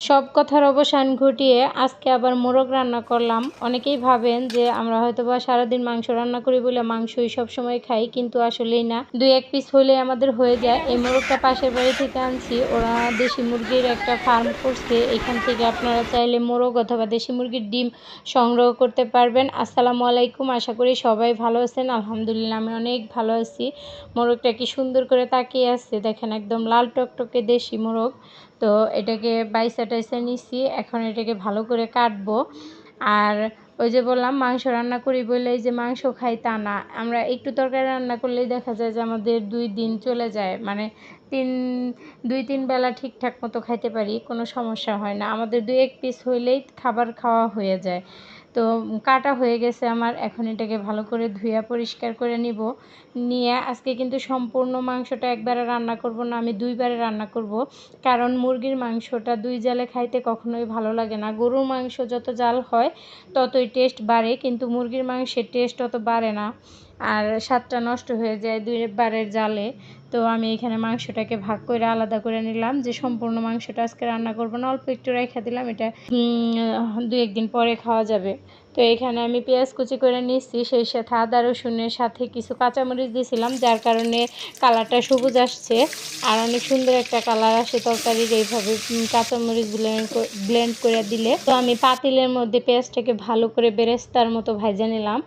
সব কথার অবসান ঘটিয়ে আজকে আবার মোরগ রান্না করলাম। অনেকেই ভাবেন যে আমরা হয়তোবা সারাদিন মাংস রান্না করি বলে মাংসই সবসময় খাই, কিন্তু আসলেই না। 2-1 পিস হলে আমাদের হয়ে যায়। এই মোরগটা পাশের বাড়ি থেকে আনছি। ওরা দেশি মুরগির একটা ফার্ম করছে, এখান থেকে আপনারা চাইলে মোরগ অথবা দেশি মুরগির ডিম সংগ্রহ করতে পারবেন। আসসালামু আলাইকুম, আশা করি সবাই ভালো আছেন। আলহামদুলিল্লাহ আমি অনেক ভালো আছি। মোরগটা কি সুন্দর করে তাকিয়ে আছে দেখেন, একদম লাল টকটকে দেশি মোরগ। তো এটাকে বাইসা টাইসা নিছি, এখন এটাকে ভালো করে কাটবো। আর ওই যে বললাম মাংস রান্না করি বলেই যে মাংস খাই তা না, আমরা একটু তরকারি রান্না করলেই দেখা যায় যে আমাদের 2 দিন চলে যায়, মানে 2-3 বেলা ঠিকঠাক মতো খাইতে পারি, কোনো সমস্যা হয় না। আমাদের 2-1 পিস হইলেই খাবার খাওয়া হয়ে যায়। তো কাটা হয়ে গেছে আমার, এখন এটাকে ভালো করে ধুয়ে পরিষ্কার করে নিয়ে আজকে কিন্তু সম্পূর্ণ মাংসটা একবারে রান্না করব না, আমি 2 বারে রান্না করব। কারণ মুরগির মাংসটা 2 জালে খাইতে কখনোই ভালো লাগে না। গরুর মাংস যত জাল হয় ততই টেস্ট বাড়ে, কিন্তু মুরগির মাংসের টেস্ট অত বাড়ে না, আর স্বাদটা নষ্ট হয়ে যায় 2 বারের জালে। তো আমি এখানে মাংসটাকে ভাগ করে আলাদা করে নিলাম, যে সম্পূর্ণ মাংসটা আজকে রান্না করব না, অল্প একটু রেখে দিলাম, এটা 2-1 দিন পরে খাওয়া যাবে। তো এখানে আমি পেঁয়াজ কুচি করে নিচ্ছি, সেই সাথে আদা রসুনের সাথে কিছু কাঁচামরিচ দিয়েছিলাম, যার কারণে কালারটা সবুজ আসছে। আর অনেক সুন্দর একটা কালার আসে তরকারির এইভাবে কাঁচামরিচ ব্লেন্ড করে দিলে। তো আমি পাতিলের মধ্যে পেঁয়াজটাকে ভালো করে বেরেস্তার মতো ভাজা নিলাম,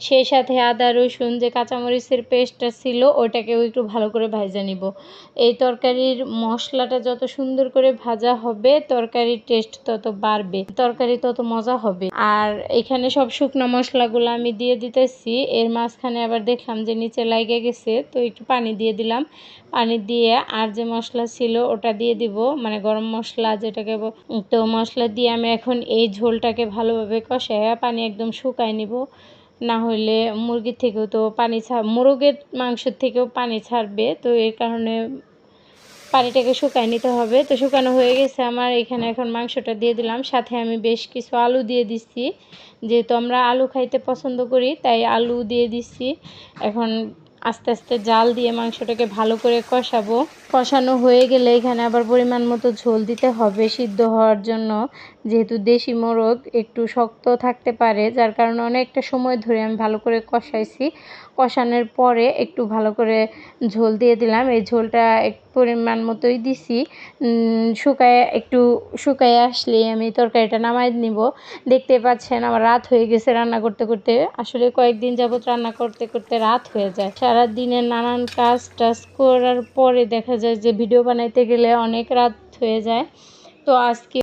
সেই সাথে আদা রসুন যে কাঁচামরিচের পেস্টটা ছিল ওটাকেও একটু ভালো করে ভাজা নিব। এই তরকারির মশলাটা যত সুন্দর করে ভাজা হবে তরকারির টেস্ট তত বাড়বে, তরকারি তত মজা হবে। আর এখানে সব শুকনো মশলাগুলো আমি দিয়ে দিতেছি, এর মাঝখানে আবার দেখলাম যে নিচে লাগে গেছে, তো একটু পানি দিয়ে দিলাম। পানি দিয়ে আর যে মশলা ছিল ওটা দিয়ে দিব, মানে গরম মশলা যেটাকে। তো মশলা দিয়ে আমি এখন এই ঝোলটাকে ভালোভাবে কষায় পানি একদম শুকায় নিব, না হলে মুরগির থেকেও তো পানি মোরগের মাংসের থেকেও পানি ছাড়বে, তো এর কারণে পানিটাকে শুকায় নিতে হবে। তো শুকানো হয়ে গেছে আমার, এখানে এখন মাংসটা দিয়ে দিলাম, সাথে আমি বেশ কিছু আলু দিয়ে দিচ্ছি, যেহেতু আমরা আলু খাইতে পছন্দ করি তাই আলু দিয়ে দিচ্ছি। এখন আস্তে আস্তে জাল দিয়ে মাংসটাকে ভালো করে কষাবো। কষানো হয়ে গেলে এখানে আবার পরিমাণ মতো ঝোল দিতে হবে সিদ্ধ হওয়ার জন্য, যেহেতু দেশি মোরগ একটু শক্ত থাকতে পারে, যার কারণে অনেকটা সময় ধরে আমি ভালো করে কষাইছি। কষানোর পরে একটু ভালো করে ঝোল দিয়ে দিলাম, এই ঝোলটা পরিমাণ মতোই দিছি। একটু শুকায় আসলেই আমি তরকারিটা নামাই নিব। দেখতে পাচ্ছেন আমার রাত হয়ে গেছে রান্না করতে করতে, আসলে কয়েকদিন যাবত রান্না করতে করতে রাত হয়ে যায়। সারা দিনের নানান কাজ টাজ করার পরে দেখা যায় যে ভিডিও বানাইতে গেলে অনেক রাত হয়ে যায়। তো আজকে